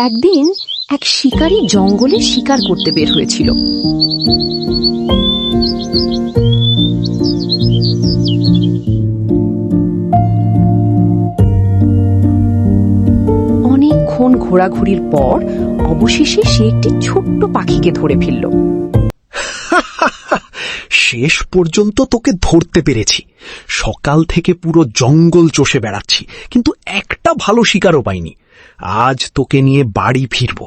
একদিন এক শিকারী জঙ্গলে শিকার করতে বের হয়েছিল। অনেকক্ষণ ঘোরাঘুরির পর অবশেষে সে একটি ছোট্ট পাখিকে ধরে ফেলল। শেষ পর্যন্ত তোকে ধরতে পেরেছি। সকাল থেকে পুরো জঙ্গল চষে বেড়াচ্ছি, কিন্তু একটা ভালো শিকারও পাইনি। আজ তোকে নিয়ে বাড়ি ফিরব।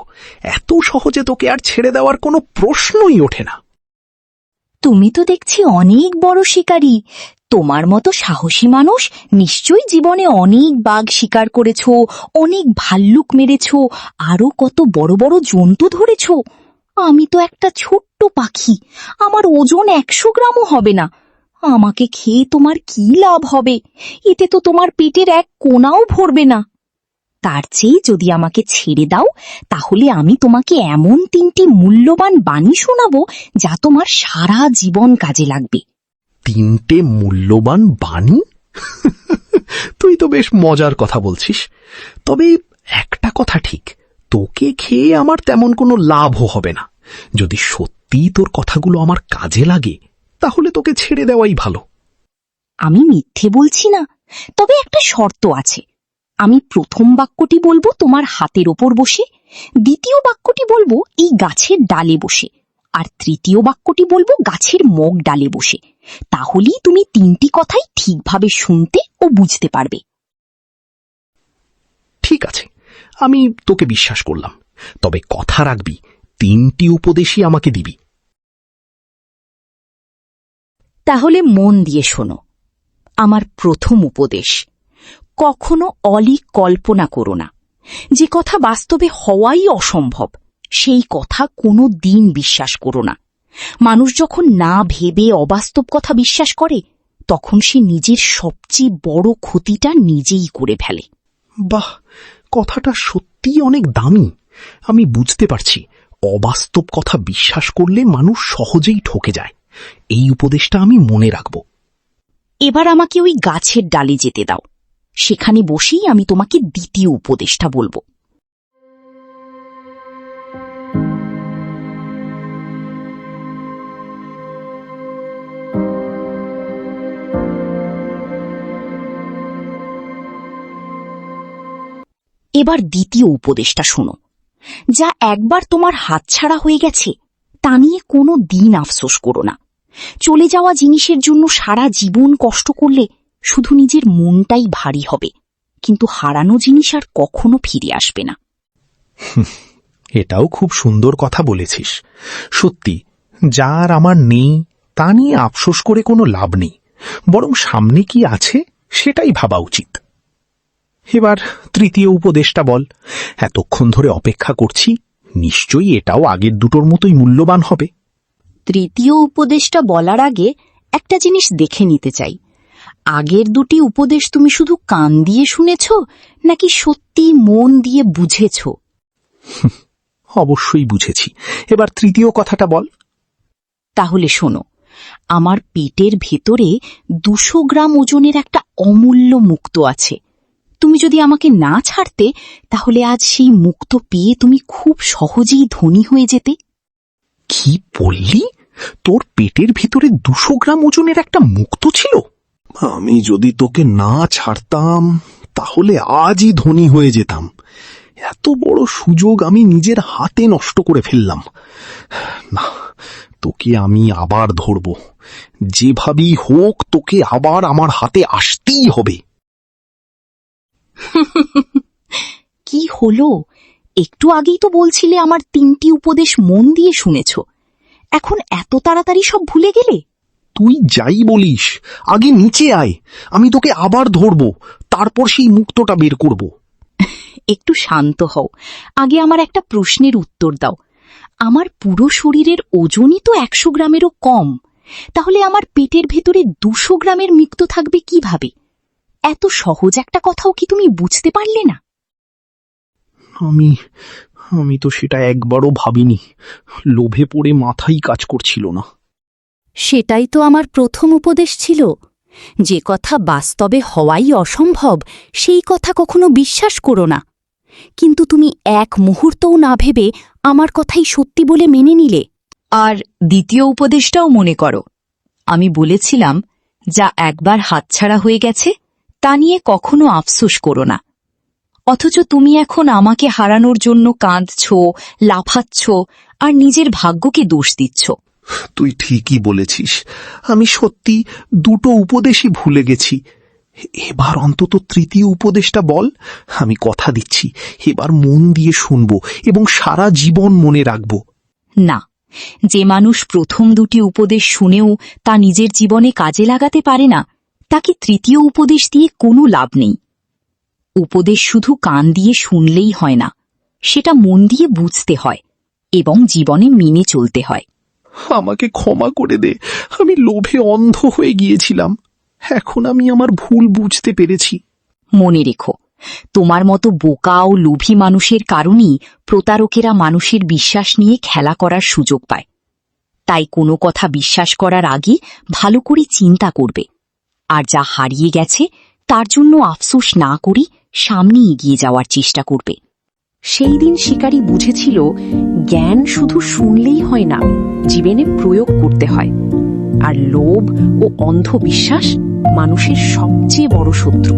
এত সহজে তোকে আর ছেড়ে দেওয়ার কোনো প্রশ্নই ওঠে না। তুমি তো দেখছি অনেক বড় শিকারী। তোমার মতো সাহসী মানুষ নিশ্চয়ই জীবনে অনেক বাঘ শিকার করেছ, অনেক ভাল্লুক মেরেছ, আরো কত বড় বড় জন্তু ধরেছ। আমি তো একটা ছোট্ট পাখি, আমার ওজন 100 গ্রামও হবে না। আমাকে খেয়ে তোমার কি লাভ হবে? এতে তো তোমার পেটের এক কোণাও ভরবে না। তার চেয়ে যদি আমাকে ছেড়ে দাও, তাহলে আমি তোমাকে এমন 3টি মূল্যবান বাণী শোনাবো যা তোমার সারা জীবন কাজে লাগবে। 3টে মূল্যবান বাণী? তুই তো বেশ মজার কথা বলছিস। তবে একটা কথা ঠিক, তোকে খেয়ে আমার তেমন কোনো লাভও হবে না। যদি সত্যি তোর কথাগুলো আমার কাজে লাগে, তাহলে তোকে ছেড়ে দেওয়াই ভালো। আমি মিথ্যে বলছি না, তবে একটা শর্ত আছে। আমি প্রথম বাক্যটি বলবো তোমার হাতের ওপর বসে, দ্বিতীয় বাক্যটি বলবো এই গাছের ডালে বসে, আর তৃতীয় বাক্যটি বলবো গাছের মগ ডালে বসে। তাহলেই তুমি 3টি কথাই ঠিকভাবে শুনতে ও বুঝতে পারবে। ঠিক আছে, আমি তোকে বিশ্বাস করলাম। তবে কথা রাখবি, 3টি উপদেশই আমাকে দিবি। তাহলে মন দিয়ে শোনো। আমার প্রথম উপদেশ, কখনো অলীক কল্পনা করো না। যে কথা বাস্তবে হওয়াই অসম্ভব, সেই কথা কোনো দিন বিশ্বাস করো না। মানুষ যখন না ভেবে অবাস্তব কথা বিশ্বাস করে, তখন সে নিজের সবচেয়ে বড় ক্ষতিটা নিজেই করে ফেলে। বাহ, কথাটা সত্যিই অনেক দামি। আমি বুঝতে পারছি, অবাস্তব কথা বিশ্বাস করলে মানুষ সহজেই ঠকে যায়। এই উপদেশটা আমি মনে রাখব। এবার আমাকে ওই গাছের ডালে যেতে দাও। সেখানে বসেই আমি তোমাকে দ্বিতীয় উপদেশটা বলবো। এবার দ্বিতীয় উপদেশটা শোনো। যা একবার তোমার হাতছাড়া হয়ে গেছে, তা নিয়ে কোনো দিন আফসোস করো না। চলে যাওয়া জিনিসের জন্য সারা জীবন কষ্ট করলে শুধু নিজের মনটাই ভারী হবে, কিন্তু হারানো জিনিস আর কখনো ফিরে আসবে না। এটাও খুব সুন্দর কথা বলেছিস। সত্যি, যার আমার নেই তা নিয়ে আফসোস করে কোনো লাভ নেই, বরং সামনে কি আছে সেটাই ভাবা উচিত। এবার তৃতীয় উপদেশটা বল। এতক্ষণ ধরে অপেক্ষা করছি, নিশ্চয়ই এটাও আগের দুটোর মতোই মূল্যবান হবে। তৃতীয় উপদেশটা বলার আগে একটা জিনিস দেখে নিতে চাই। আগের 2টি উপদেশ তুমি শুধু কান দিয়ে শুনেছ, নাকি সত্যি মন দিয়ে বুঝেছ? অবশ্যই বুঝেছি। এবার তৃতীয় কথাটা বল। তাহলে শোনো, আমার পেটের ভেতরে 200 গ্রাম ওজনের একটা অমূল্য মুক্তো আছে। তুমি যদি আমাকে না ছাড়তে, তাহলে আজ সেই মুক্তো পেয়ে তুমি খুব সহজেই ধনী হয়ে যেতে। কি বললি? তোর পেটের ভিতরে 200 গ্রাম ওজনের একটা মুক্তো ছিল? আমি যদি তোকে না ছাড়তাম, তাহলে আজই ধনী হয়ে যেতাম। এত বড় সুযোগ আমি নিজের হাতে নষ্ট করে ফেললাম। না, তোকে আমি আবার ধরব। যেভাবেই হোক তোকে আবার আমার হাতে আসতেই হবে। কি হলো? একটু আগেই তো বলছিলে আমার 3টি উপদেশ মন দিয়ে শুনেছ। এখন এত তাড়াতাড়ি সব ভুলে গেলে? তুই যাই বলিস, আগে নিচে আয়। আমি তোকে আবার ধরব, তারপর সেই মুক্তোটা বের করব। একটু শান্ত হও। আগে আমার একটা প্রশ্নের উত্তর দাও। আমার পুরো শরীরের ওজনই তো 100 গ্রামেরও কম। তাহলে আমার পেটের ভেতরে 200 গ্রামের মুক্তো থাকবে কিভাবে? এত সহজ একটা কথাও কি তুমি বুঝতে পারলে না? আমি তো সেটা একবারও ভাবিনি। লোভে পড়ে মাথাই কাজ করছিল না। সেটাই তো আমার প্রথম উপদেশ ছিল। যে কথা বাস্তবে হওয়াই অসম্ভব, সেই কথা কখনো বিশ্বাস করো না। কিন্তু তুমি এক মুহূর্তও না ভেবে আমার কথাই সত্যি বলে মেনে নিলে। আর দ্বিতীয় উপদেশটাও মনে করো, আমি বলেছিলাম যা একবার হাতছাড়া হয়ে গেছে তা নিয়ে কখনো আফসোস করো না। অথচ তুমি এখন আমাকে হারানোর জন্য কাঁদছ, লাফাচ্ছ আর নিজের ভাগ্যকে দোষ দিচ্ছ। তুই ঠিকই বলেছিস, আমি সত্যি দুটো উপদেশই ভুলে গেছি। এবার অন্তত তৃতীয় উপদেশটা বল। আমি কথা দিচ্ছি এবার মন দিয়ে শুনব এবং সারা জীবন মনে রাখব। না, যে মানুষ প্রথম দুটি উপদেশ শুনেও তা নিজের জীবনে কাজে লাগাতে পারে না, তাকে তৃতীয় উপদেশ দিয়ে কোনো লাভ নেই। উপদেশ শুধু কান দিয়ে শুনলেই হয় না, সেটা মন দিয়ে বুঝতে হয় এবং জীবনে মেনে চলতে হয়। আমাকে ক্ষমা করে দে, আমি লোভে অন্ধ হয়ে গিয়েছিলাম। এখন আমি আমার ভুল বুঝতে পেরেছি। মনে রেখো, তোমার মতো বোকা ও লোভী মানুষের কারণেই প্রতারকেরা মানুষের বিশ্বাস নিয়ে খেলা করার সুযোগ পায়। তাই কোনো কথা বিশ্বাস করার আগে ভালো করে চিন্তা করবে, আর যা হারিয়ে গেছে তার জন্য আফসোস না করে সামনে এগিয়ে যাওয়ার চেষ্টা করবে। সেই দিন শিকারী বুঝেছিল জ্ঞান শুধু শুনলেই হয় না, জীবনে প্রয়োগ করতে হয়। আর লোভ ও অন্ধবিশ্বাস মানুষের সবচেয়ে বড় শত্রু।